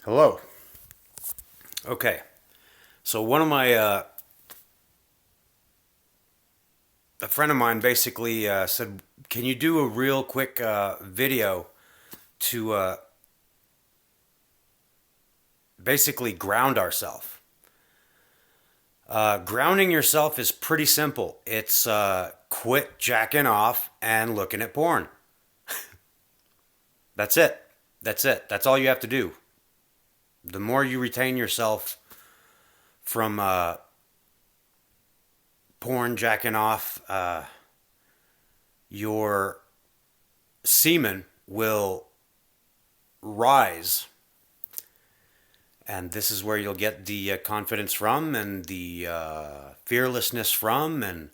Hello. Okay. So one of my a friend of mine basically said, "Can you do a real quick video to basically ground ourselves?" Grounding yourself is pretty simple. It's quit jacking off and looking at porn. That's it. That's it. That's all you have to do. The more you retain yourself from porn jacking off, your semen will rise. And this is where you'll get the confidence from and the fearlessness from. And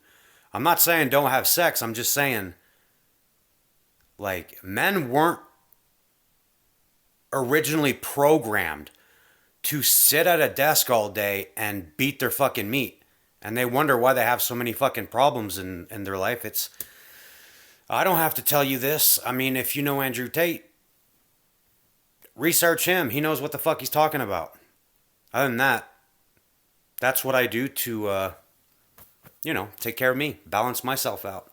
I'm not saying don't have sex. I'm just saying, like, men weren't originally programmed to sit at a desk all day and beat their fucking meat. And they wonder why they have so many fucking problems in their life. I don't have to tell you this. I mean, if you know Andrew Tate, research him. He knows what the fuck he's talking about. Other than that, that's what I do to, take care of me, balance myself out.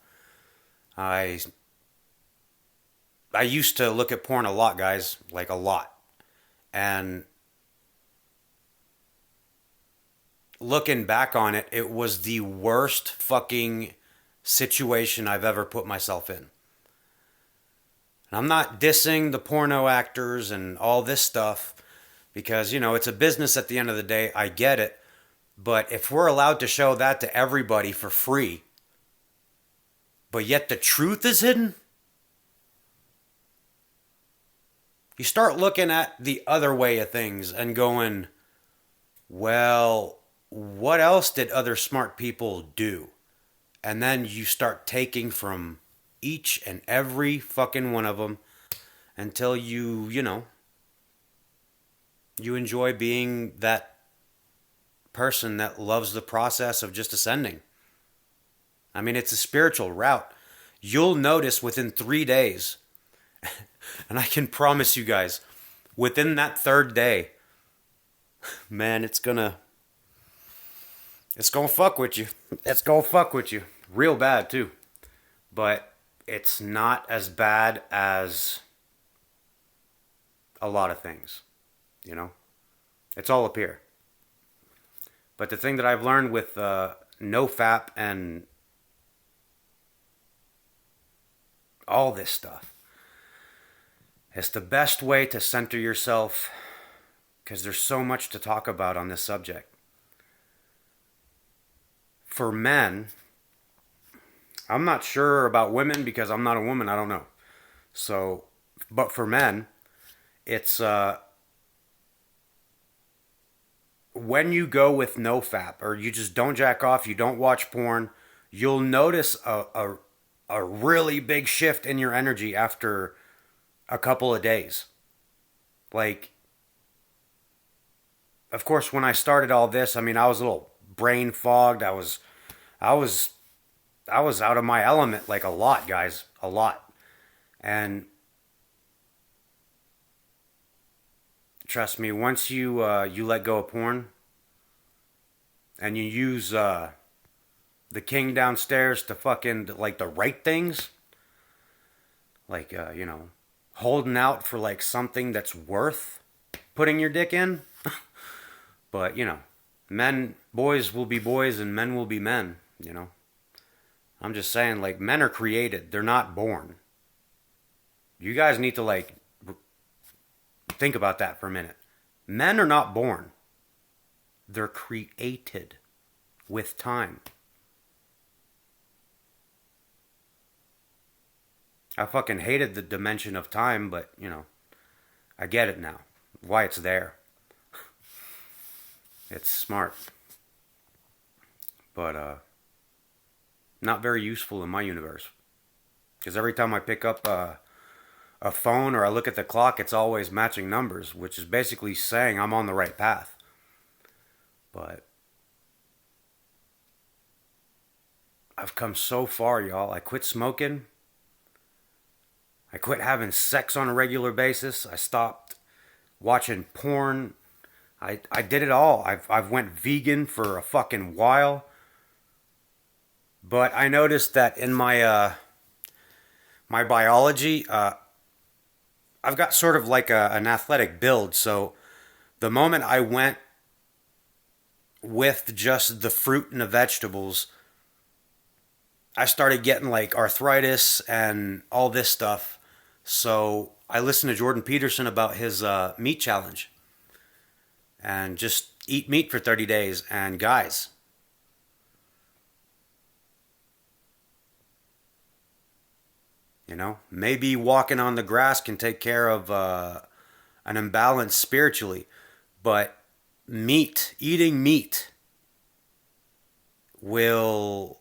I I used to look at porn a lot, guys, like a lot. And looking back on it, it was the worst fucking situation I've ever put myself in. And I'm not dissing the porno actors and all this stuff because, it's a business at the end of the day. I get it. But if we're allowed to show that to everybody for free, but yet the truth is hidden, you start looking at the other way of things and going, well, what else did other smart people do? And then you start taking from each and every fucking one of them until you enjoy being that person that loves the process of just ascending. I mean, it's a spiritual route. You'll notice within 3 days, and I can promise you guys, within that third day, man, it's gonna fuck with you. It's gonna fuck with you. Real bad too. But it's not as bad as a lot of things, you know? It's all up here. But the thing that I've learned with NoFap and all this stuff, it's the best way to center yourself because there's so much to talk about on this subject. For men, I'm not sure about women because I'm not a woman, I don't know. So, but for men, it's when you go with no fap or you just don't jack off, you don't watch porn, you'll notice a really big shift in your energy after a couple of days. Like, of course, when I started all this, I mean, I was a little brain fogged. I was, I was out of my element like a lot, guys, a lot. And trust me, once you let go of porn and you use the king downstairs to fucking like the right things, like holding out for like something that's worth putting your dick in. But boys will be boys and men will be men. I'm just saying, like, men are created; they're not born. You guys need to like think about that for a minute. Men are not born; they're created with time. I fucking hated the dimension of time, but I get it now. Why it's there. It's smart. But not very useful in my universe. Because every time I pick up a phone or I look at the clock, it's always matching numbers, which is basically saying I'm on the right path. But I've come so far, y'all. I quit smoking. I quit having sex on a regular basis. I stopped watching porn. I did it all. I've went vegan for a fucking while. But I noticed that in my biology, I've got sort of like an athletic build. So the moment I went with just the fruit and the vegetables, I started getting like arthritis and all this stuff. So I listened to Jordan Peterson about his meat challenge and just eat meat for 30 days. And guys, maybe walking on the grass can take care of an imbalance spiritually, but eating meat will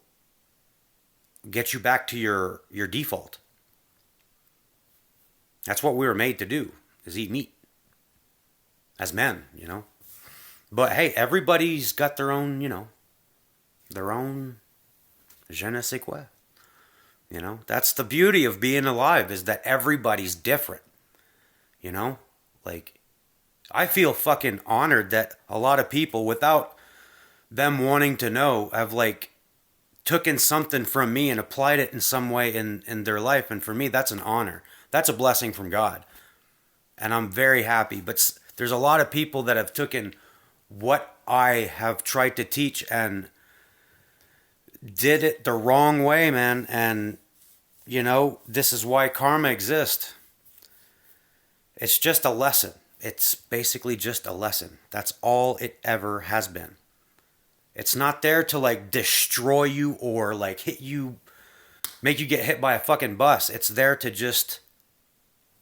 get you back to your default. That's what we were made to do, is eat meat as men. But hey, everybody's got their own, their own je ne sais quoi. That's the beauty of being alive, is that everybody's different. Like, I feel fucking honored that a lot of people, without them wanting to know, have like taken something from me and applied it in some way in their life. And for me, that's an honor. That's a blessing from God. And I'm very happy. But there's a lot of people that have taken what I have tried to teach and did it the wrong way, man. And, this is why karma exists. It's just a lesson. It's basically just a lesson. That's all it ever has been. It's not there to like destroy you or like hit you, make you get hit by a fucking bus. It's there to just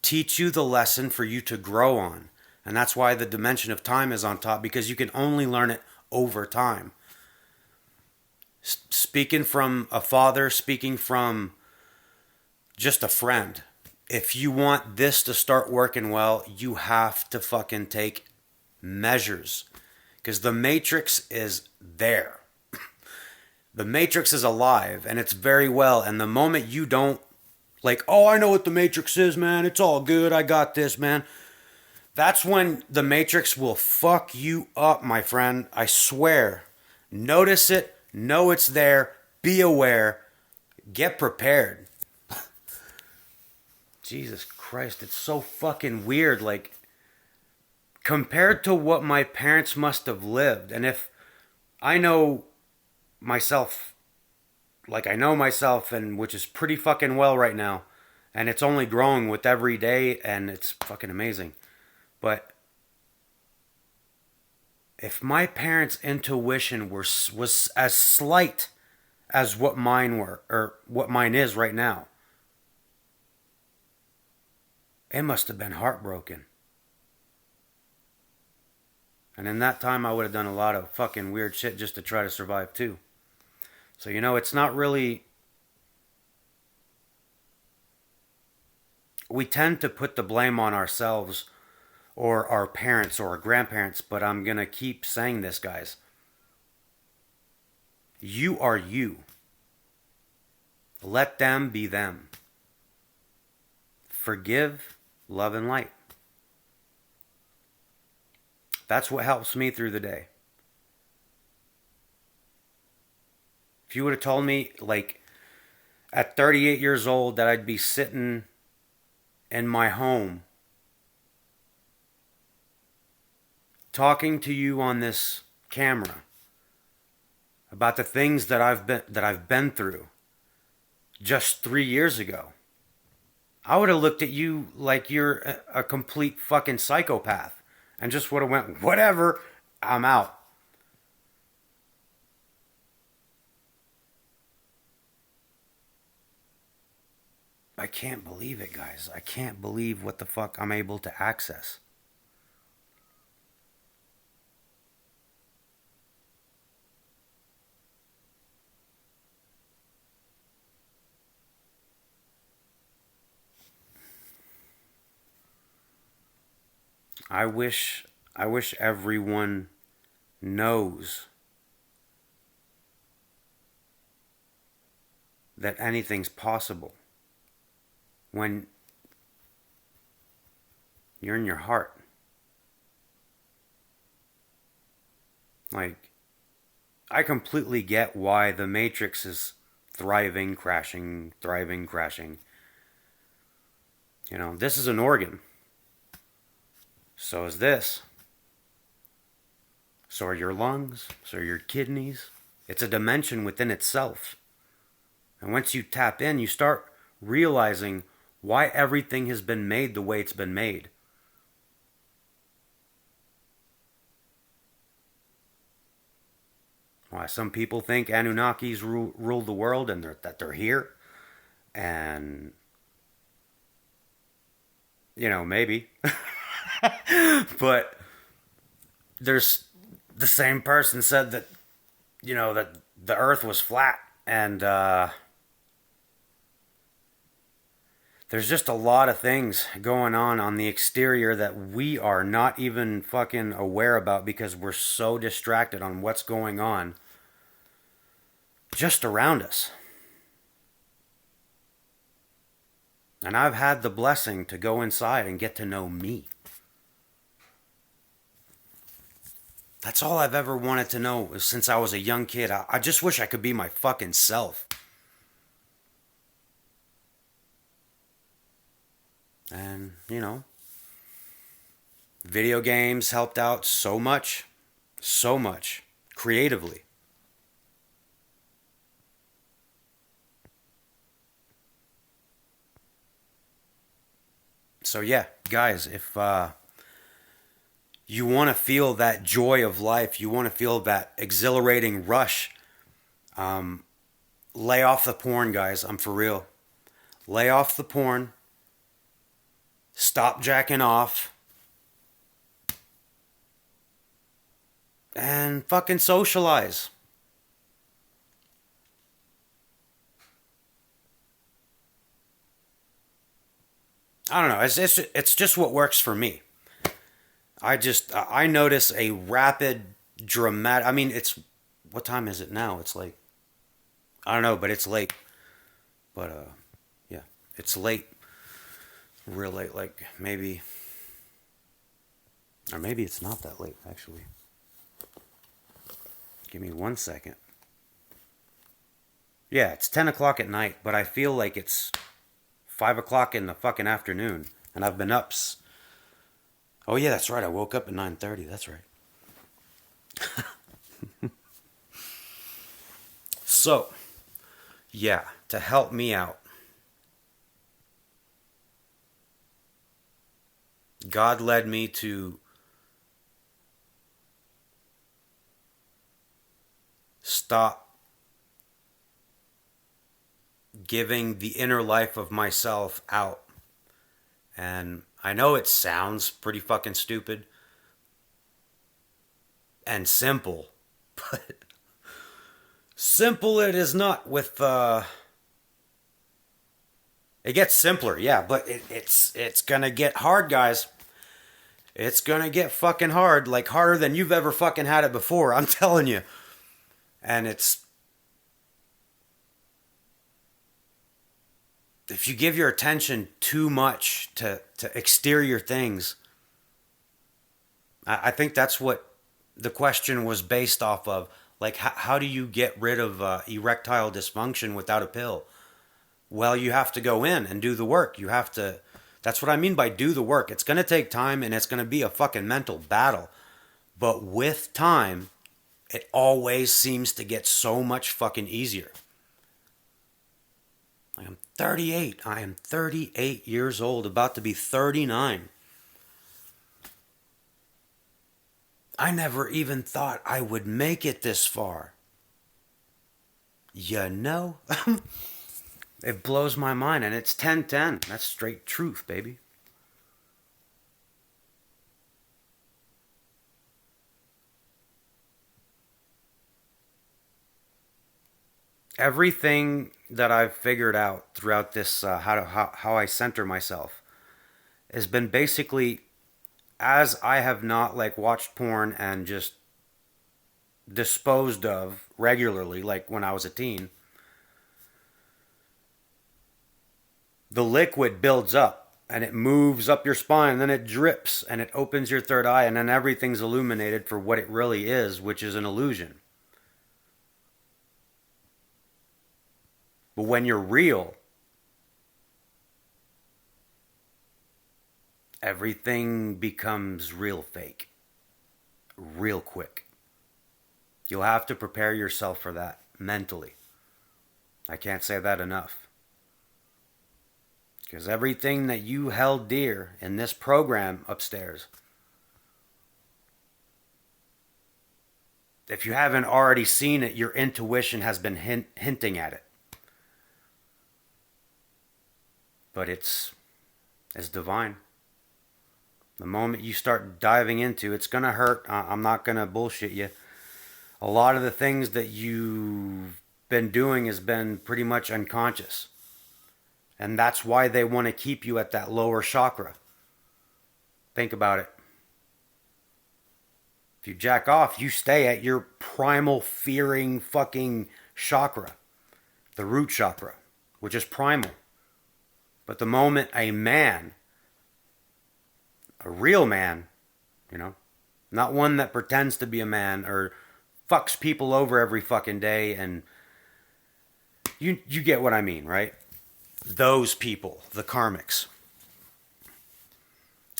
teach you the lesson for you to grow on. And that's why the dimension of time is on top, because you can only learn it over time. Speaking from a father, speaking from just a friend, if you want this to start working well, you have to fucking take measures. Because the matrix is there. The matrix is alive, and it's very well. And the moment you don't, like, oh, I know what the matrix is, man. It's all good. I got this, man. That's when the matrix will fuck you up, my friend. I swear. Notice it. Know it's there. Be aware. Get prepared. Jesus Christ, it's so fucking weird. Like, compared to what my parents must have lived, and if I know myself, like I know myself, and which is pretty fucking well right now, and it's only growing with every day, and it's fucking amazing. But if my parents' intuition was as slight as what mine were, or what mine is right now, it must have been heartbroken. And in that time, I would have done a lot of fucking weird shit just to try to survive too. So, it's not really... We tend to put the blame on ourselves or our parents or our grandparents, but I'm going to keep saying this, guys. You are you. Let them be them. Forgive, love, and light. That's what helps me through the day. If you would have told me, like, at 38 years old, that I'd be sitting in my home talking to you on this camera about the things that I've been through just 3 years ago, I would have looked at you like you're a complete fucking psychopath and just would have went, whatever, I'm out. I can't believe it, guys. I can't believe what the fuck I'm able to access. I wish everyone knows that anything's possible when you're in your heart. Like, I completely get why the Matrix is thriving, crashing, thriving, crashing. You know, this is an organ. So is this. So are your lungs. So are your kidneys. It's a dimension within itself. And once you tap in, you start realizing why everything has been made the way it's been made. Why some people think Anunnakis rule the world and that they're here. And, you know, maybe. But there's the same person said that, you know, that the earth was flat. And there's just a lot of things going on the exterior that we are not even fucking aware about because we're so distracted on what's going on just around us. And I've had the blessing to go inside and get to know me. That's all I've ever wanted to know since I was a young kid. I just wish I could be my fucking self. And, you know, video games helped out so much, creatively. So yeah, guys, if you want to feel that joy of life, you want to feel that exhilarating rush, lay off the porn, guys. I'm for real. Lay off the porn. Stop jacking off. And fucking socialize. I don't know. It's just what works for me. I notice a rapid, dramatic. I mean, it's what time is it now? It's like I don't know, but it's late. But yeah, it's late, real late. Like maybe, or maybe it's not that late actually. Give me 1 second. Yeah, it's 10 o'clock at night, but I feel like it's 5 o'clock in the fucking afternoon, and I've been up. Oh yeah, that's right. I woke up at 9:30. That's right. So, yeah, to help me out, God led me to stop giving the inner life of myself out. And I know it sounds pretty fucking stupid and simple, but simple it is not with it gets simpler, yeah, but it's gonna get hard, guys. It's gonna get fucking hard, like harder than you've ever fucking had it before, I'm telling you. And it's if you give your attention too much to exterior things, I think that's what the question was based off of. Like, how do you get rid of erectile dysfunction without a pill? Well, you have to go in and do the work. You have to. That's what I mean by do the work. It's going to take time and it's going to be a fucking mental battle. But with time, it always seems to get so much fucking easier. Like I'm 38. I am 38 years old, about to be 39. I never even thought I would make it this far. You know? It blows my mind, and it's 10:10. That's straight truth, baby. Everything that I've figured out throughout this, how I center myself, has been basically as I have not like watched porn and just disposed of regularly, like when I was a teen. The liquid builds up and it moves up your spine, and then it drips and it opens your third eye, and then everything's illuminated for what it really is, which is an illusion. But when you're real, everything becomes real fake, real quick. You'll have to prepare yourself for that mentally. I can't say that enough. Because everything that you held dear in this program upstairs, if you haven't already seen it, your intuition has been hinting at it. But it's divine. The moment you start diving into, it's going to hurt. I'm not going to bullshit you. A lot of the things that you've been doing has been pretty much unconscious. And that's why they want to keep you at that lower chakra. Think about it. If you jack off, you stay at your primal fearing fucking chakra. The root chakra, which is primal. But the moment a man, a real man, not one that pretends to be a man or fucks people over every fucking day, and you get what I mean, right? Those people, the karmics.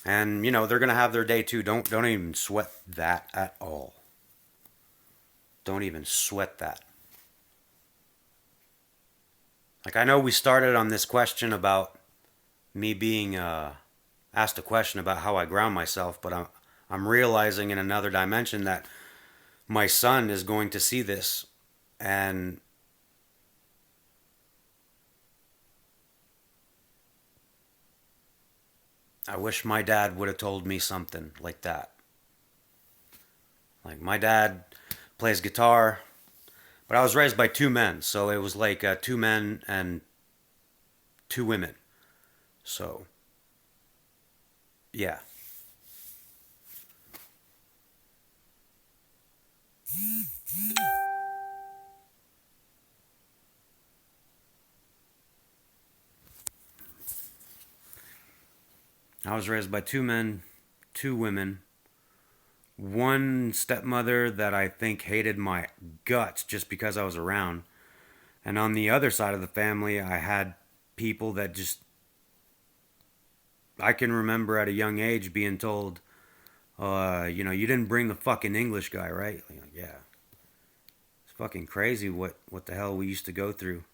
And, they're going to have their day too. Don't even sweat that at all. Don't even sweat that. Like, I know we started on this question about me being asked a question about how I ground myself, but I'm realizing in another dimension that my son is going to see this, and I wish my dad would have told me something like that. Like, my dad plays guitar, but I was raised by two men, so it was like two men and two women. So, yeah. I was raised by two men, two women, one stepmother that I think hated my guts just because I was around. And on the other side of the family, I had people that just... I can remember at a young age being told, you didn't bring the fucking English guy, right? Like, yeah. It's fucking crazy what the hell we used to go through.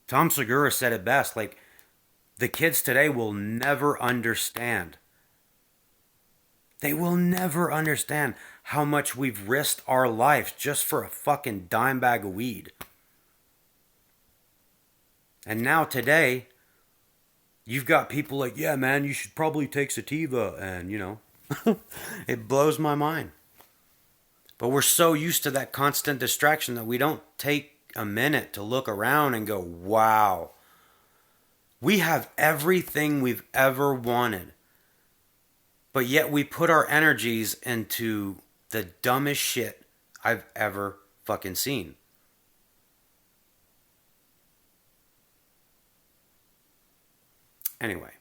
Tom Segura said it best, like, the kids today will never understand. They will never understand how much we've risked our lives just for a fucking dime bag of weed. And now today, you've got people like, yeah, man, you should probably take sativa. And, it blows my mind. But we're so used to that constant distraction that we don't take a minute to look around and go, wow. We have everything we've ever wanted. But yet we put our energies into the dumbest shit I've ever fucking seen. Anyway.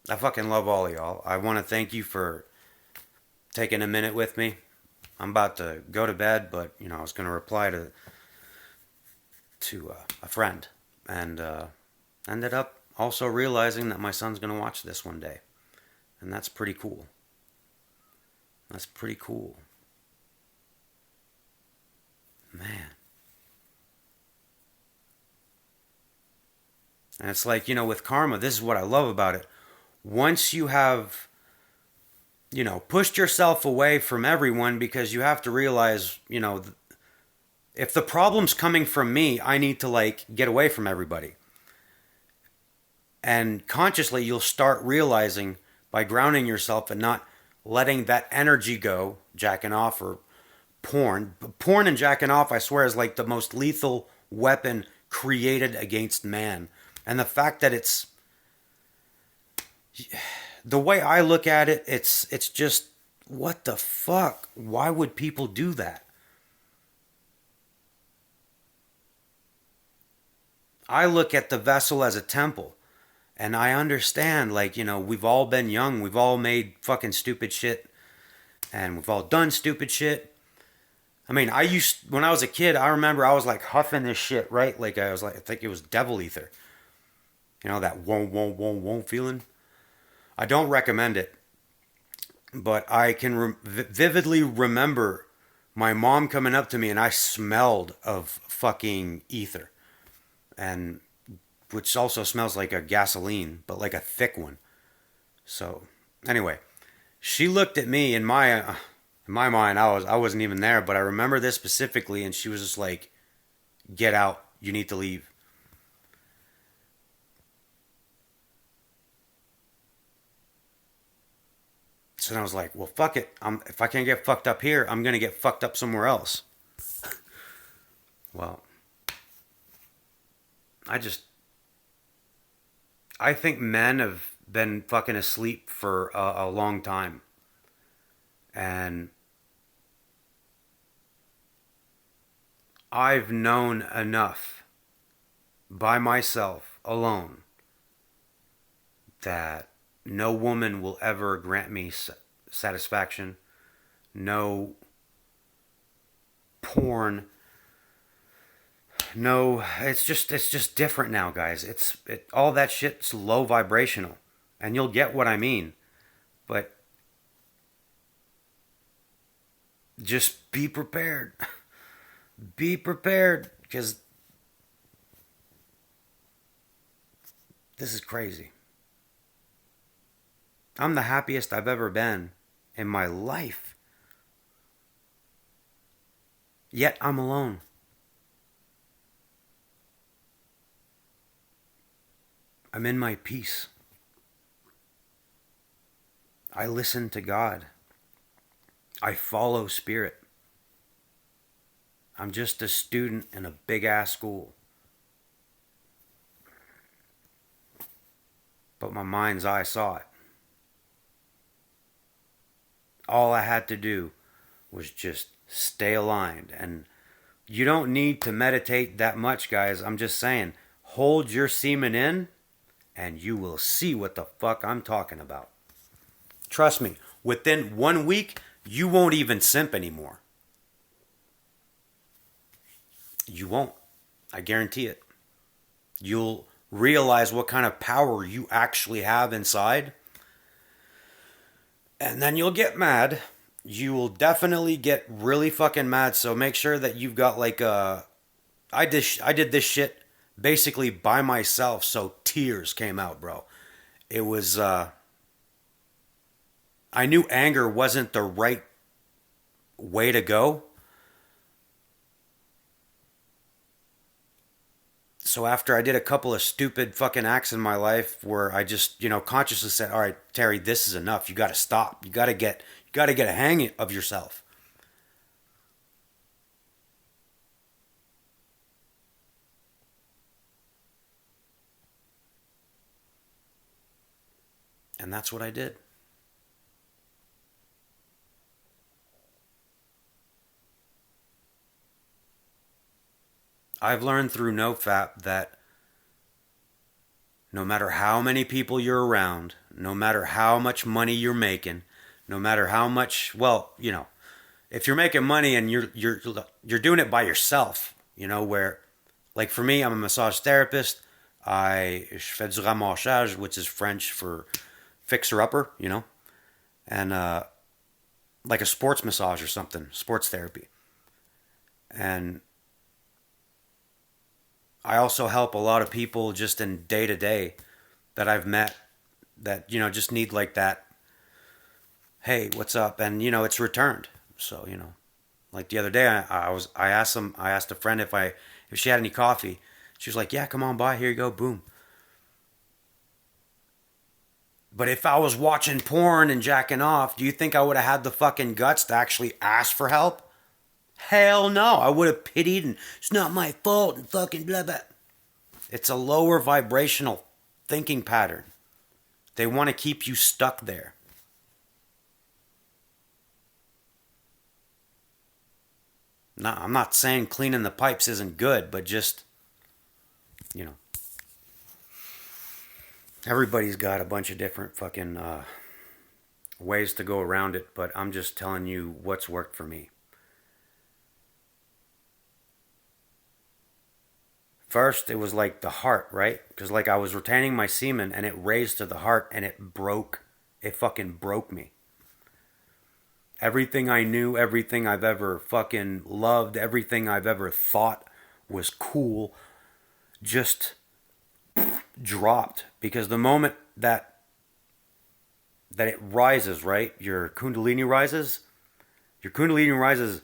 I fucking love all of y'all. I want to thank you for taking a minute with me. I'm about to go to bed, but, I was going to reply to a friend, and ended up also realizing that my son's going to watch this one day, and that's pretty cool. That's pretty cool. Man. And it's like, with karma, this is what I love about it. Once you have, pushed yourself away from everyone, because you have to realize, if the problem's coming from me, I need to get away from everybody. And consciously you'll start realizing by grounding yourself and not letting that energy go, jacking off or porn. Porn and jacking off, I swear, is like the most lethal weapon created against man. And the fact that it's... The way I look at it, it's just, what the fuck? Why would people do that? I look at the vessel as a temple. And I understand, like, we've all been young. We've all made fucking stupid shit. And we've all done stupid shit. I mean, when I was a kid, I remember I was like huffing this shit, right? Like, I was like, I think it was devil ether. That won't feeling. I don't recommend it. But I can vividly remember my mom coming up to me and I smelled of fucking ether. And which also smells like a gasoline, but like a thick one. So, anyway, she looked at me in my mind. I wasn't even there, but I remember this specifically, and she was just like, "Get out! You need to leave." So then I was like, "Well, fuck it. If I can't get fucked up here, I'm gonna get fucked up somewhere else." Well, I just I think men have been fucking asleep for a long time, and I've known enough by myself alone that no woman will ever grant me satisfaction. No porn. No, it's just different now, guys. All that shit's low vibrational, and you'll get what I mean. But just be prepared. Be prepared, because this is crazy. I'm the happiest I've ever been in my life. Yet I'm alone. I'm in my peace. I listen to God. I follow spirit. I'm just a student in a big ass school. But my mind's eye saw it. All I had to do was just stay aligned. And you don't need to meditate that much, guys. I'm just saying, hold your semen in and you will see what the fuck I'm talking about. Trust me, within 1 week, you won't even simp anymore. You won't. I guarantee it. You'll realize what kind of power you actually have inside. And then you'll get mad. You will definitely get really fucking mad. So make sure that you've got like a. I did this shit basically by myself. So tears came out, bro. It was. I knew anger wasn't the right way to go. So after I did a couple of stupid fucking acts in my life where I just, consciously said, "All right, Terry, this is enough. You got to stop. You got to get a hang of yourself." And that's what I did. I've learned through NoFap that no matter how many people you're around, no matter how much money you're making, no matter how much, well, if you're making money and you're doing it by yourself, where like for me, I'm a massage therapist. Je fais du ramassage, which is French for fixer upper, and like a sports massage or something, sports therapy. And I also help a lot of people just in day to day that I've met that, just need like that, "Hey, what's up?" And, it's returned. So, like the other day, I asked a friend if she had any coffee. She was like, "Yeah, come on by. Here you go. Boom." But if I was watching porn and jacking off, do you think I would have had the fucking guts to actually ask for help? Hell no. I would have pitied and it's not my fault and fucking blah blah. It's a lower vibrational thinking pattern. They want to keep you stuck there. No, I'm not saying cleaning the pipes isn't good, but just you know, everybody's got a bunch of different fucking ways to go around it, but I'm just telling you what's worked for me. First, it was like the heart, right? Because like I was retaining my semen and it raised to the heart and it broke. It fucking broke me. Everything I knew, everything I've ever fucking loved, everything I've ever thought was cool just dropped. Because the moment that it rises, right? Your kundalini rises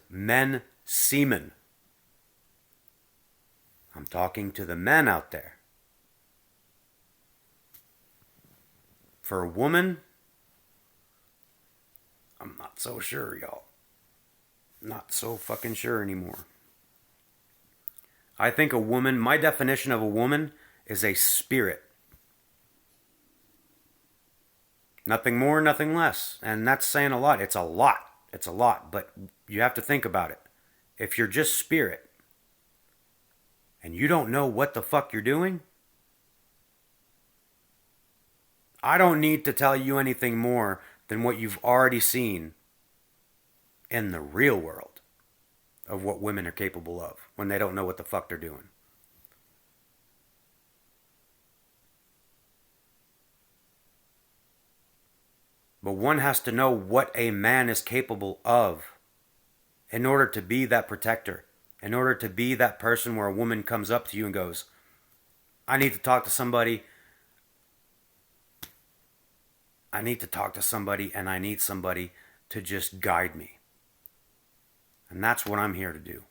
men semen. I'm talking to the men out there. For a woman, I'm not so sure, y'all. Not so fucking sure anymore. I think a woman, my definition of a woman is a spirit. Nothing more, nothing less. And that's saying a lot. It's a lot. It's a lot. But you have to think about it. If you're just spirit and you don't know what the fuck you're doing, I don't need to tell you anything more than what you've already seen in the real world of what women are capable of when they don't know what the fuck they're doing. But one has to know what a man is capable of in order to be that protector, in order to be that person where a woman comes up to you and goes, I need to talk to somebody. I need to talk to somebody and I need somebody to just guide me. And that's what I'm here to do.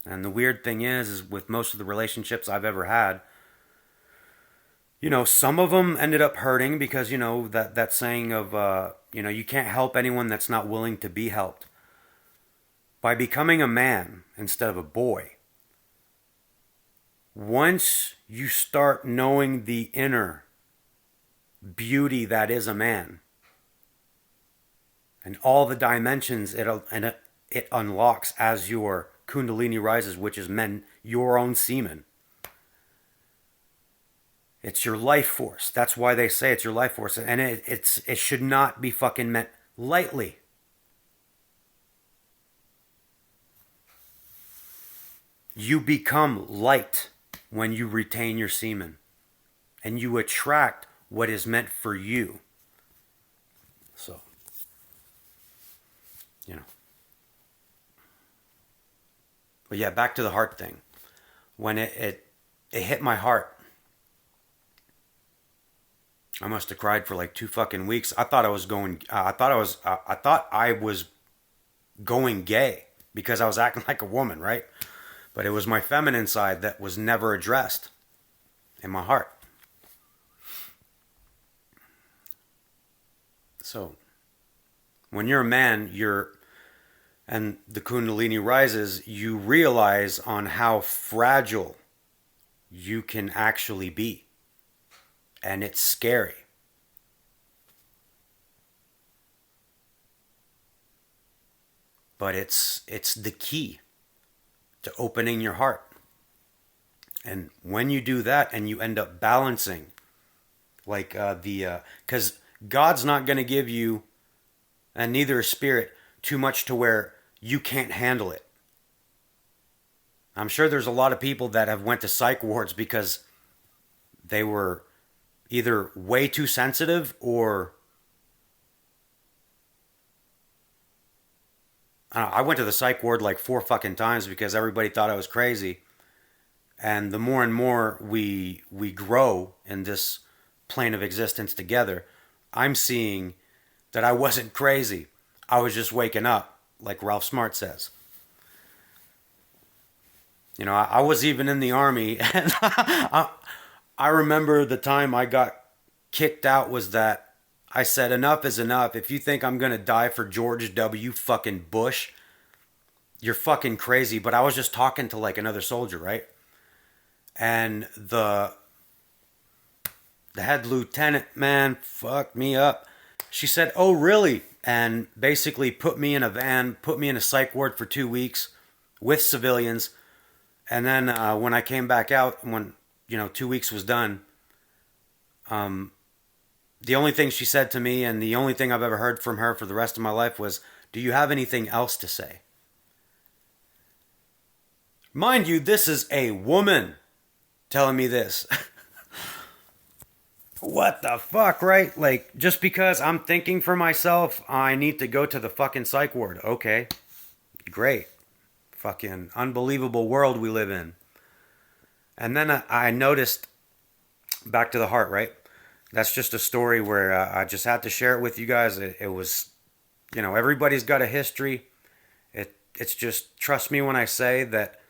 And the weird thing is with most of the relationships I've ever had, you know, some of them ended up hurting because, you know, that saying of, you know, you can't help anyone that's not willing to be helped. By becoming a man instead of a boy, once you start knowing the inner beauty that is a man and all the dimensions it unlocks as your kundalini rises, which is men, your own semen. It's your life force. That's why they say it's your life force. And it should not be fucking meant lightly. You become light when you retain your semen. And you attract what is meant for you. So, you know. But yeah, back to the heart thing. When it hit my heart, I must have cried for like 2 fucking weeks. I thought I was going. I thought I was going gay because I was acting like a woman, right? But it was my feminine side that was never addressed in my heart. So, when you're a man, and the Kundalini rises, you realize on how fragile you can actually be. And it's scary. But it's the key to opening your heart. And when you do that and you end up balancing, like because God's not going to give you, and neither is spirit, too much to where you can't handle it. I'm sure there's a lot of people that have went to psych wards because they were either way too sensitive or I don't know, I went to the psych ward like 4 fucking times because everybody thought I was crazy. And the more and more we grow in this plane of existence together, I'm seeing that I wasn't crazy. I was just waking up, like Ralph Smart says. You know, I was even in the army, and I remember the time I got kicked out was that I said, enough is enough. If you think I'm going to die for George W. fucking Bush, you're fucking crazy. But I was just talking to like another soldier, right? And the head lieutenant, man, fucked me up. She said, oh, really? And basically put me in a van, put me in a psych ward for 2 weeks with civilians. And then when I came back out, when 2 weeks was done, the only thing she said to me, and the only thing I've ever heard from her for the rest of my life, was, "Do you have anything else to say?" Mind you, this is a woman telling me this. What the fuck, right? Like, just because I'm thinking for myself, I need to go to the fucking psych ward. Okay, great. Fucking unbelievable world we live in. And then I noticed, back to the heart, right? That's just a story where I just had to share it with you guys. It was, everybody's got a history. It's just, trust me when I say that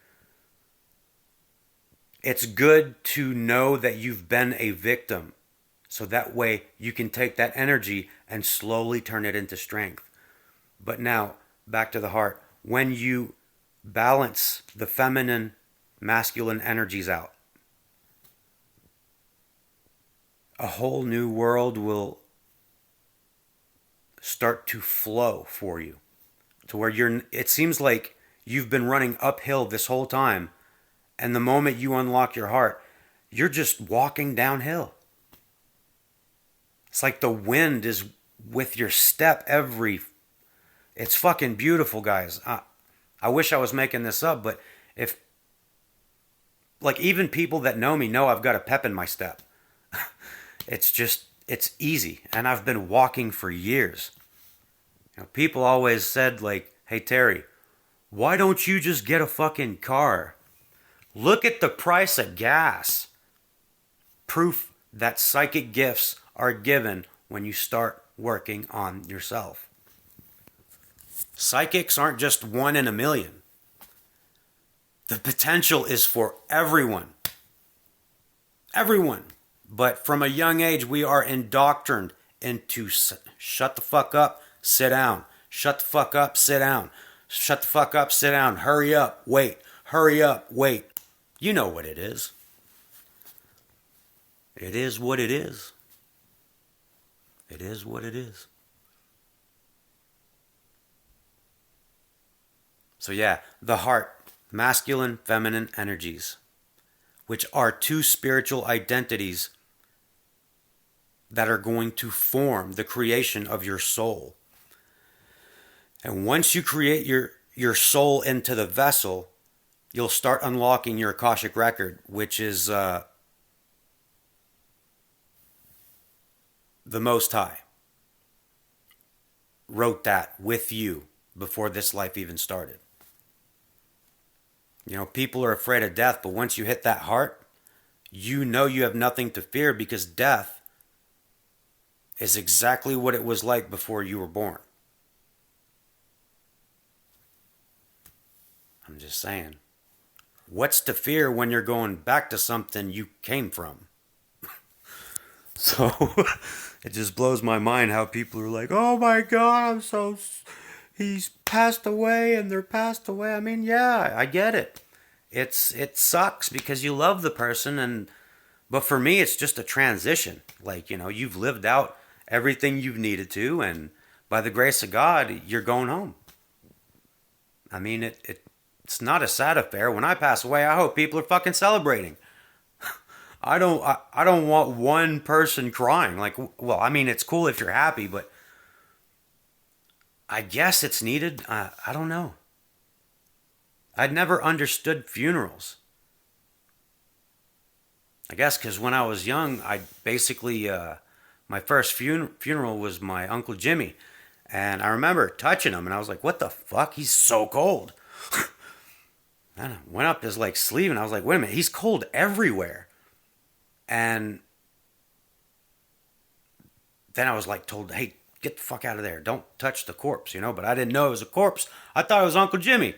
it's good to know that you've been a victim. So that way you can take that energy and slowly turn it into strength. But now, back to the heart. When you balance the feminine, masculine energies out, a whole new world will start to flow for you, to where it seems like you've been running uphill this whole time, and the moment you unlock your heart, you're just walking downhill. It's like the wind is with your step it's fucking beautiful, guys. I wish I was making this up, but if, like, even people that know me know I've got a pep in my step. It's easy. And I've been walking for years. People always said, like, "Hey, Terry, why don't you just get a fucking car? Look at the price of gas." Proof that psychic gifts are given when you start working on yourself. Psychics aren't just one in a million. The potential is for everyone. Everyone. But from a young age, we are indoctrined into shut the fuck up, sit down. Shut the fuck up, sit down. Shut the fuck up, sit down. Hurry up, wait. Hurry up, wait. You know what it is. It is what it is. It is what it is. So yeah, the heart, masculine, feminine energies, which are two spiritual identities that are going to form the creation of your soul. And once you create your soul into the vessel, you'll start unlocking your Akashic record, which is the Most High wrote that with you before this life even started. People are afraid of death, but once you hit that heart, you know you have nothing to fear, because death is exactly what it was like before you were born. I'm just saying. What's to fear when you're going back to something you came from? So it just blows my mind how people are like, "Oh my God, he's passed away and they're passed away." I mean, yeah, I get it. It sucks because you love the person, but for me, it's just a transition. Like, you've lived out everything you've needed to, and by the grace of God, you're going home. I mean, it's not a sad affair. When I pass away, I hope people are fucking celebrating. I don't want one person crying. Like, well, I mean, it's cool if you're happy, but I guess it's needed. I don't know. I'd never understood funerals. I guess because when I was young, I basically, my first funeral was my Uncle Jimmy. And I remember touching him, and I was like, "What the fuck? He's so cold." And I went up his sleeve, and I was like, "Wait a minute, he's cold everywhere." And then I was told, "Hey, get the fuck out of there. Don't touch the corpse," But I didn't know it was a corpse. I thought it was Uncle Jimmy.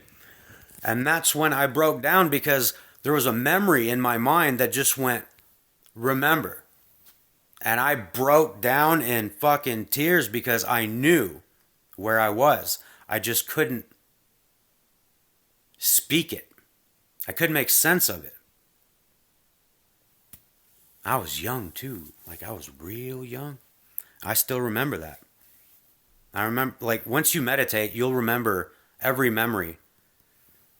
And that's when I broke down, because there was a memory in my mind that just went, "Remember." And I broke down in fucking tears because I knew where I was. I just couldn't speak it. I couldn't make sense of it. I was young too. I was real young. I still remember that. I remember, once you meditate, you'll remember every memory.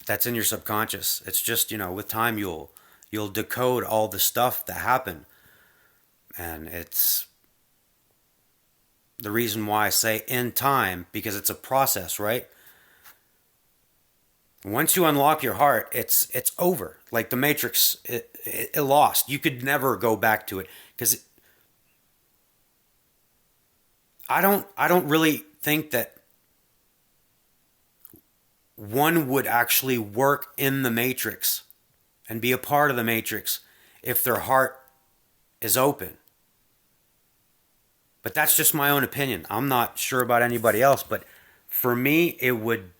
That's in your subconscious. It's just, with time you'll decode all the stuff that happened. And it's the reason why I say in time, because it's a process, right? Once you unlock your heart, it's over. Like the Matrix, it lost. You could never go back to it because I don't really think that one would actually work in the Matrix and be a part of the Matrix if their heart is open. But that's just my own opinion. I'm not sure about anybody else, but for me, it would.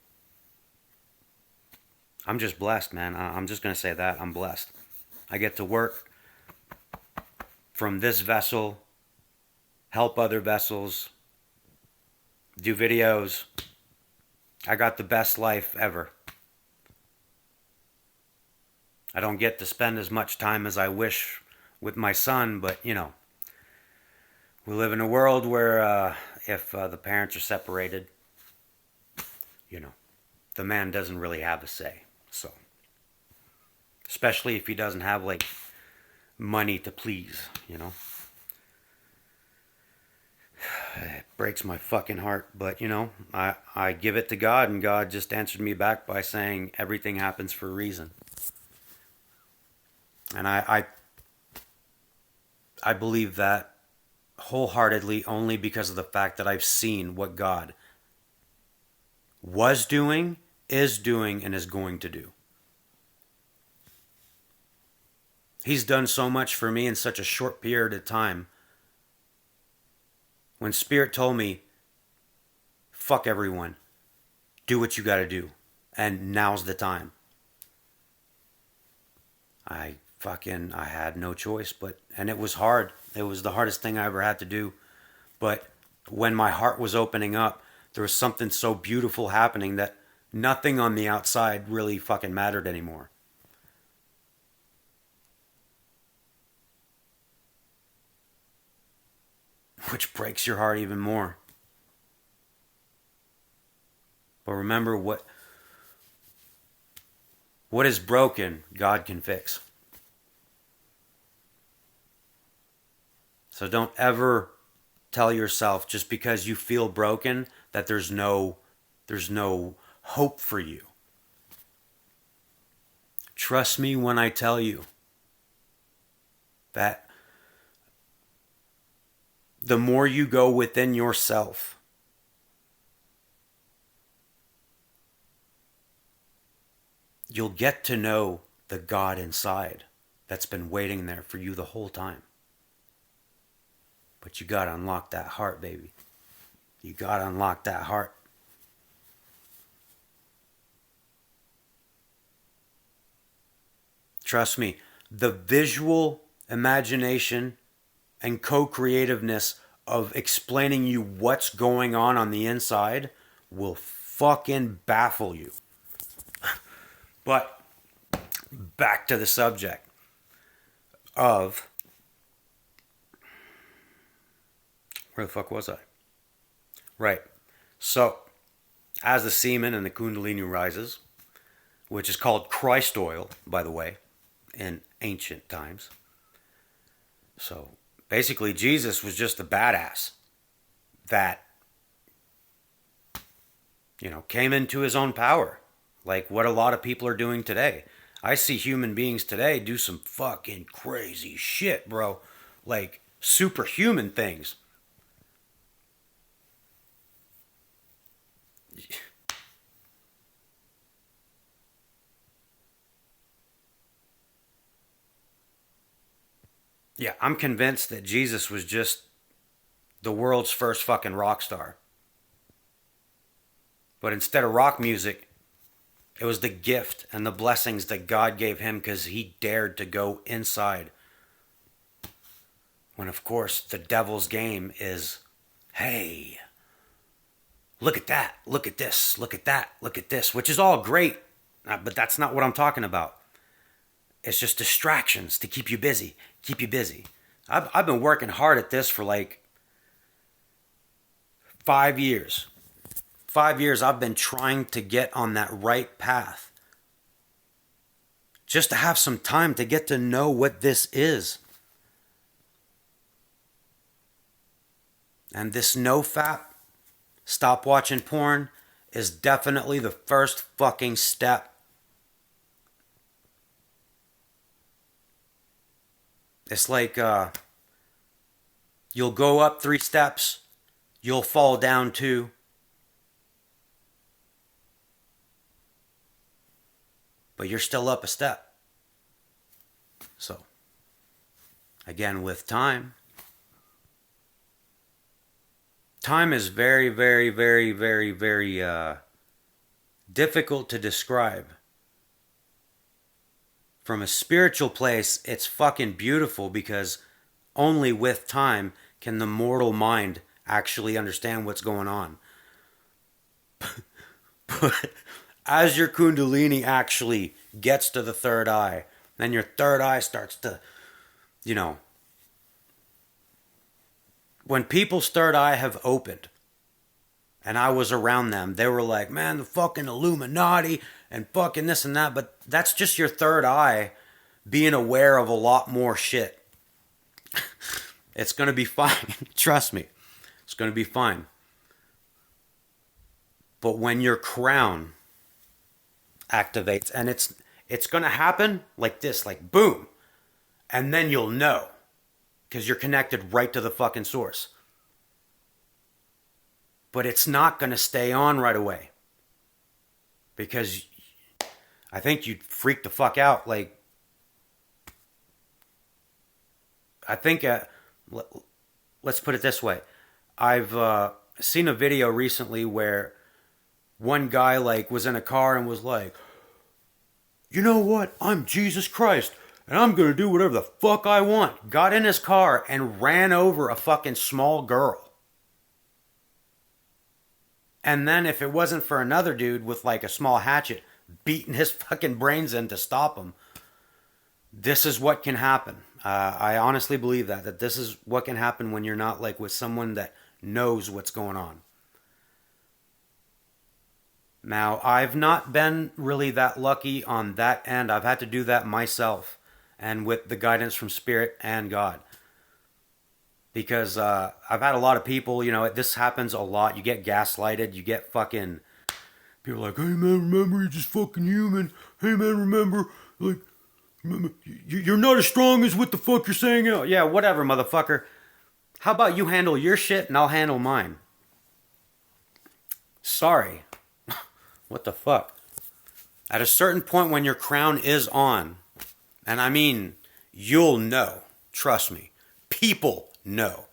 I'm just blessed, man. I'm just going to say that. I'm blessed. I get to work from this vessel, help other vessels, do videos. I got the best life ever. I don't get to spend as much time as I wish with my son, but we live in a world where if the parents are separated, the man doesn't really have a say. So, especially if he doesn't have like money to please. It breaks my fucking heart, but I give it to God, and God just answered me back by saying everything happens for a reason. And I believe that wholeheartedly only because of the fact that I've seen what God was doing, is doing, and is going to do. He's done so much for me in such a short period of time. When Spirit told me, fuck everyone, do what you gotta do, and now's the time. I had no choice, and it was hard. It was the hardest thing I ever had to do. But when my heart was opening up, there was something so beautiful happening that nothing on the outside really fucking mattered anymore. Which breaks your heart even more. But remember, what is broken, God can fix. So don't ever tell yourself just because you feel broken that there's no hope for you. Trust me when I tell you that the more you go within yourself, you'll get to know the God inside that's been waiting there for you the whole time. But you gotta unlock that heart, baby. You gotta unlock that heart. Trust me, the visual imagination and co-creativeness of explaining you what's going on the inside will fucking baffle you. But back to the subject of where the fuck was I? Right. So, as the semen and the kundalini rises, which is called Christ oil, by the way, in ancient times. So, basically, Jesus was just a badass that, came into his own power. Like what a lot of people are doing today. I see human beings today do some fucking crazy shit, bro. Like superhuman things. Yeah, I'm convinced that Jesus was just the world's first fucking rock star. But instead of rock music, it was the gift and the blessings that God gave him because he dared to go inside. When, of course, the devil's game is, hey, look at that, look at this, look at that, look at this, which is all great, but that's not what I'm talking about. It's just distractions to keep you busy, keep you busy. I've been working hard at this for like 5 years. 5 years I've been trying to get on that right path just to have some time to get to know what this is. And this no-fap, stop watching porn, is definitely the first fucking step. It's like you'll go up 3 steps, you'll fall down 2. But you're still up a step. So, again, with time is very, very, very, very, very difficult to describe. From a spiritual place, it's fucking beautiful because only with time can the mortal mind actually understand what's going on. But as your kundalini actually gets to the third eye, then your third eye starts to, you know, when people's third eye have opened, and I was around them, they were like, man, the fucking Illuminati and fucking this and that. But that's just your third eye being aware of a lot more shit. It's going to be fine. Trust me. It's going to be fine. But when your crown activates, and it's going to happen like this, like boom. And then you'll know. Because you're connected right to the fucking source. But it's not going to stay on right away. Because I think you'd freak the fuck out. Like, I think, let's put it this way. I've seen a video recently where one guy like was in a car and was like, you know what? I'm Jesus Christ. And I'm going to do whatever the fuck I want. Got in his car and ran over a fucking small girl. And then if it wasn't for another dude with like a small hatchet beating his fucking brains in to stop him, this is what can happen. I honestly believe that this is what can happen when you're not like with someone that knows what's going on. Now, I've not been really that lucky on that end. I've had to do that myself and with the guidance from Spirit and God. Because I've had a lot of people, you know, this happens a lot. You get gaslighted. You get fucking people like, hey man, remember you're just fucking human. Hey man, remember, like, remember, you're not as strong as what the fuck you're saying out. Yeah, whatever, motherfucker. How about you handle your shit and I'll handle mine? Sorry. What the fuck? At a certain point when your crown is on, and I mean, you'll know. Trust me. People know.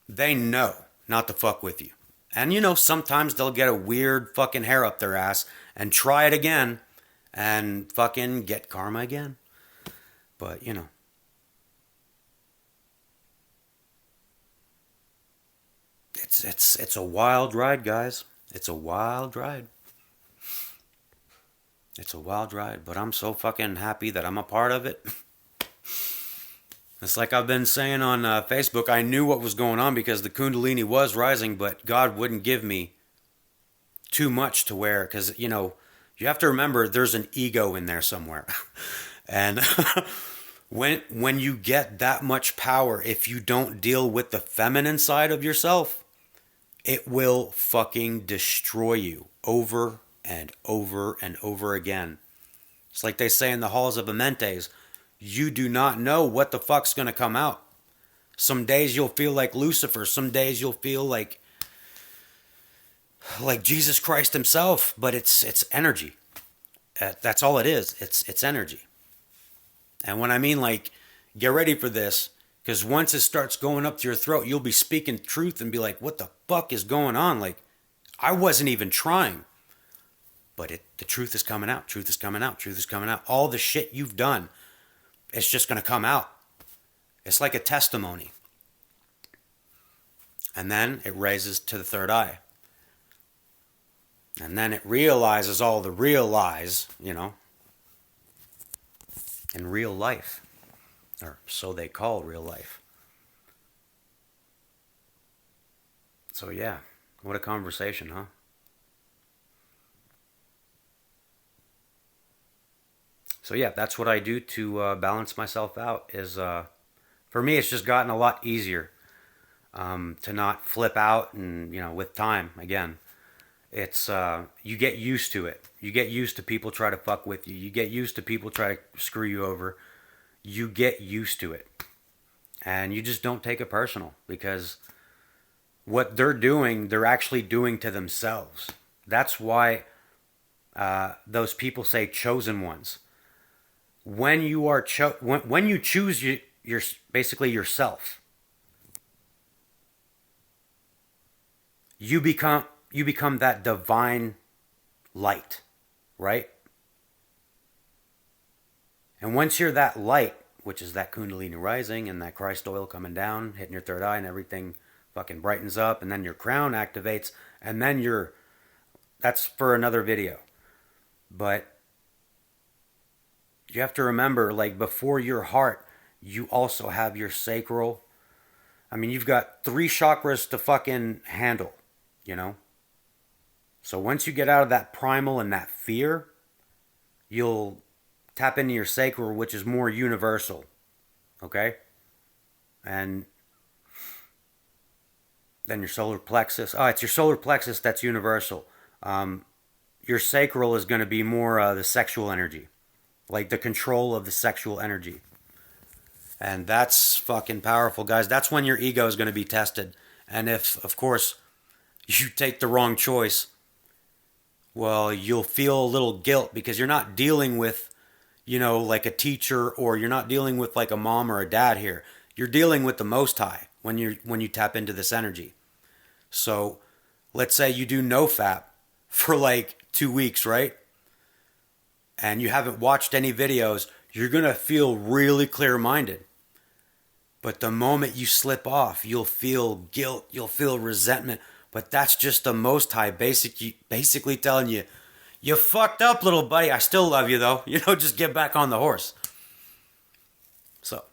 They know not to fuck with you. And you know, sometimes they'll get a weird fucking hair up their ass and try it again and fucking get karma again. But, you know. It's a wild ride, guys. It's a wild ride. It's a wild ride, but I'm so fucking happy that I'm a part of it. It's like I've been saying on Facebook, I knew what was going on because the Kundalini was rising, but God wouldn't give me too much to wear because, you know, you have to remember there's an ego in there somewhere. And when you get that much power, if you don't deal with the feminine side of yourself, it will fucking destroy you over and over and over again. It's like they say in the halls of Amentes, you do not know what the fuck's going to come out. Some days you'll feel like Lucifer. Some days you'll feel like Jesus Christ himself. But it's energy. That's all it is. It's energy. And when I mean like, get ready for this. Because once it starts going up to your throat, you'll be speaking truth and be like, what the fuck is going on? Like, I wasn't even trying. But the truth is coming out. Truth is coming out. Truth is coming out. All the shit you've done, it's just going to come out. It's like a testimony. And then it raises to the third eye. And then it realizes all the real lies, you know, in real life. Or so they call real life. So yeah, what a conversation, huh? So yeah, that's what I do to balance myself out. Is for me, it's just gotten a lot easier to not flip out, and with time again, it's you get used to it. You get used to people try to fuck with you. You get used to people try to screw you over. You get used to it, and you just don't take it personal because what they're doing, they're actually doing to themselves. That's why those people say chosen ones. When you are when you choose your basically yourself, you become that divine light, right? And once you're that light, which is that Kundalini rising and that Christ oil coming down, hitting your third eye, and everything fucking brightens up, and then your crown activates, and then that's for another video. But you have to remember, like, before your heart, you also have your sacral. I mean, you've got 3 chakras to fucking handle, you know? So once you get out of that primal and that fear, you'll tap into your sacral, which is more universal, okay? And then your solar plexus. Oh, it's your solar plexus that's universal. Your sacral is going to be more the sexual energy, like the control of the sexual energy. And that's fucking powerful, guys. That's when your ego is going to be tested. And if, of course, you take the wrong choice, well, you'll feel a little guilt because you're not dealing with, like a teacher, or you're not dealing with like a mom or a dad here. You're dealing with the Most High when you tap into this energy. So let's say you do no fap for like 2 weeks, right? And you haven't watched any videos, you're going to feel really clear-minded. But the moment you slip off, you'll feel guilt, you'll feel resentment. But that's just the Most High basically telling you, you fucked up, little buddy. I still love you, though. Just get back on the horse. So,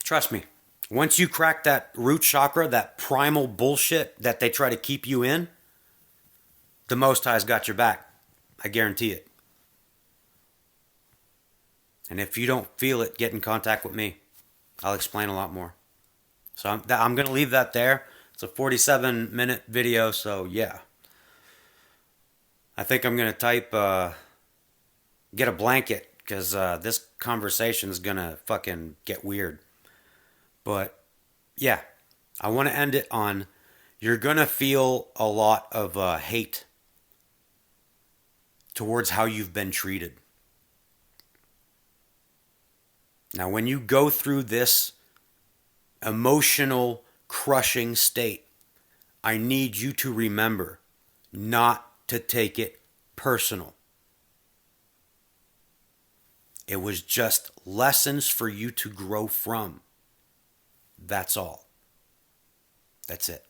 trust me. Once you crack that root chakra, that primal bullshit that they try to keep you in, the Most High's got your back. I guarantee it. And if you don't feel it, get in contact with me. I'll explain a lot more. So I'm going to leave that there. It's a 47-minute video, so yeah. I think I'm going to type, get a blanket, because this conversation is going to fucking get weird. But, yeah, I want to end it on, you're going to feel a lot of hate towards how you've been treated. Now, when you go through this emotional, crushing state, I need you to remember not to take it personal. It was just lessons for you to grow from. That's all. That's it.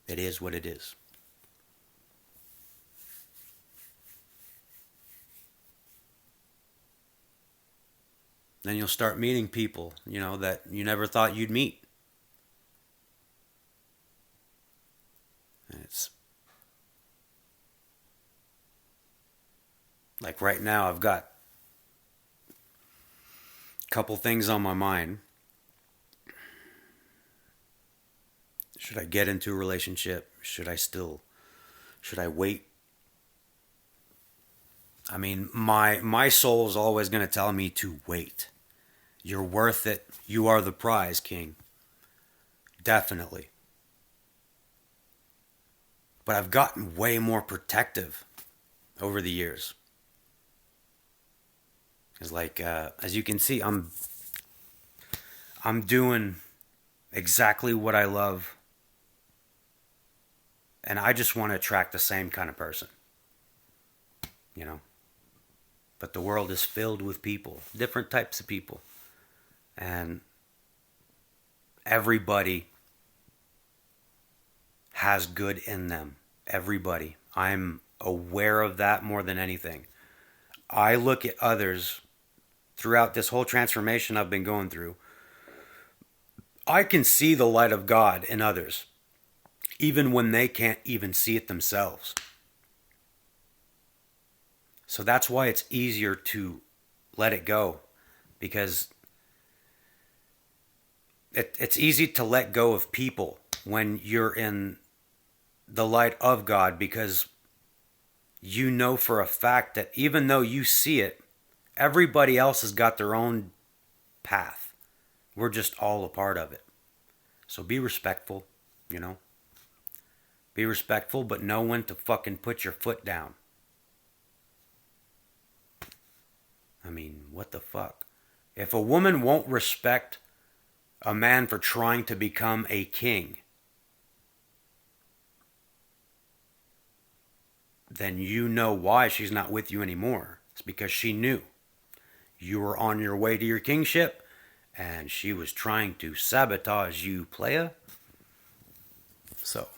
It is what it is. Then you'll start meeting people, that you never thought you'd meet. And it's like right now I've got a couple things on my mind. Should I get into a relationship? Should I wait? I mean, my soul is always going to tell me to wait. You're worth it. You are the prize, King. Definitely. But I've gotten way more protective over the years. It's like, as you can see, I'm doing exactly what I love. And I just want to attract the same kind of person. But the world is filled with people, different types of people. And everybody has good in them. Everybody. I'm aware of that more than anything. I look at others throughout this whole transformation I've been going through. I can see the light of God in others, even when they can't even see it themselves. So that's why it's easier to let it go, because it's easy to let go of people when you're in the light of God, because you know for a fact that even though you see it, everybody else has got their own path. We're just all a part of it. So be respectful, you know? Be respectful, but know when to fucking put your foot down. I mean, what the fuck? If a woman won't respect a man for trying to become a king, then you know why she's not with you anymore. It's because she knew you were on your way to your kingship and she was trying to sabotage you, playa. So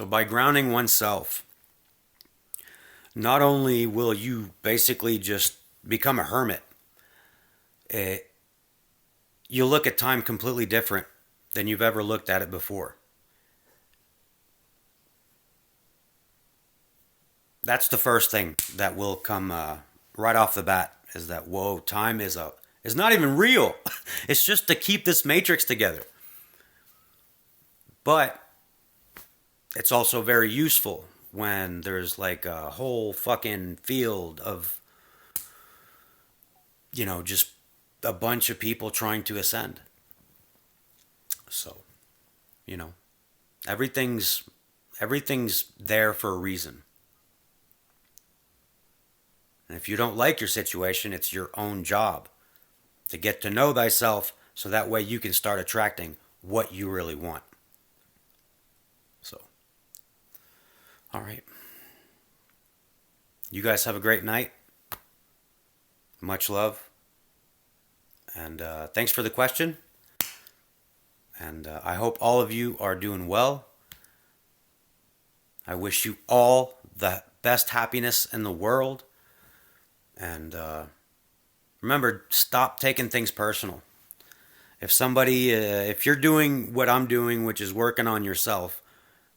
by grounding oneself, not only will you basically just become a hermit, it, you'll look at time completely different than you've ever looked at it before. That's the first thing that will come right off the bat, is that, whoa, time is not even real. It's just to keep this matrix together. But it's also very useful when there's like a whole fucking field of, just a bunch of people trying to ascend. So, you know, everything's everything's there for a reason. And if you don't like your situation, it's your own job to get to know thyself, so that way you can start attracting what you really want. So, all right. You guys have a great night. Much love. And thanks for the question. And I hope all of you are doing well. I wish you all the best happiness in the world. And remember, stop taking things personal. If you're doing what I'm doing, which is working on yourself,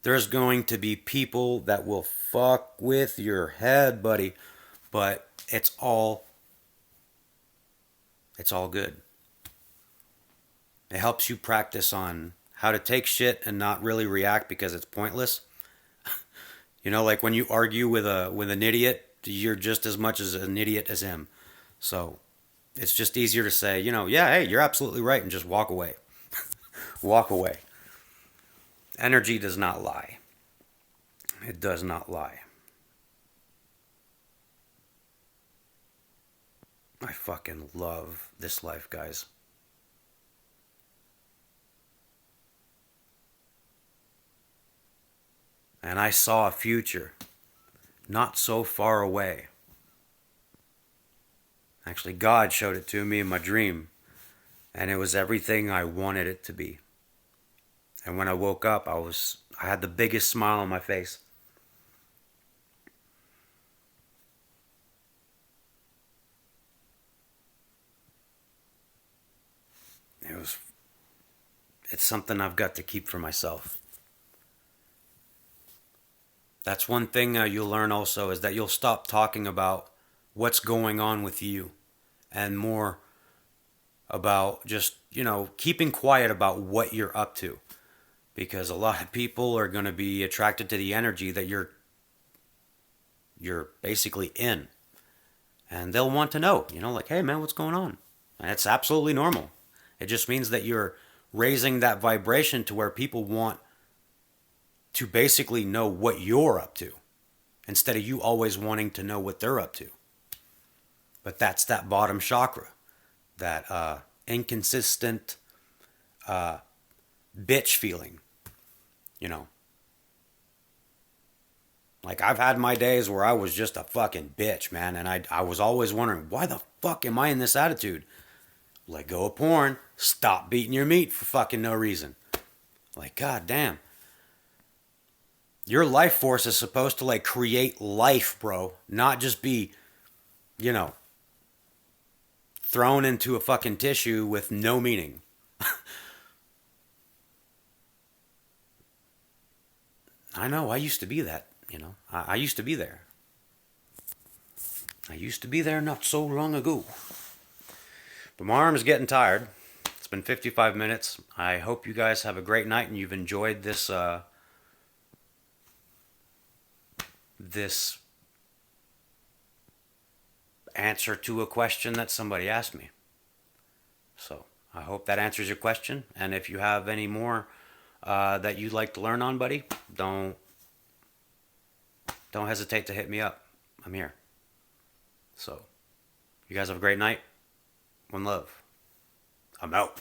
there's going to be people that will fuck with your head, buddy. But it's all good. It helps you practice on how to take shit and not really react because it's pointless. Like when you argue with an idiot, you're just as much as an idiot as him. So it's just easier to say, yeah, hey, you're absolutely right, and just walk away. Walk away. Energy does not lie. It does not lie. I fucking love this life, guys. And I saw a future not so far away. Actually, God showed it to me in my dream, and it was everything I wanted it to be. And when I woke up, I had the biggest smile on my face. It's something I've got to keep for myself. That's one thing you'll learn also, is that you'll stop talking about what's going on with you and more about just, keeping quiet about what you're up to. Because a lot of people are going to be attracted to the energy that you're basically in. And they'll want to know, like, hey man, what's going on? And it's absolutely normal. It just means that you're raising that vibration to where people want to basically know what you're up to, instead of you always wanting to know what they're up to. But that's that bottom chakra, that inconsistent bitch feeling, Like, I've had my days where I was just a fucking bitch, man, and I was always wondering, why the fuck am I in this attitude? Let go of porn. Stop beating your meat for fucking no reason. Like, god damn. Your life force is supposed to, like, create life, bro. Not just be, thrown into a fucking tissue with no meaning. I know. I used to be that. You know. I used to be there. I used to be there not so long ago. But my arm is getting tired. It's been 55 minutes. I hope you guys have a great night and you've enjoyed this answer to a question that somebody asked me. So I hope that answers your question. And if you have any more that you'd like to learn on, buddy, don't hesitate to hit me up. I'm here. So you guys have a great night. One love. I'm out.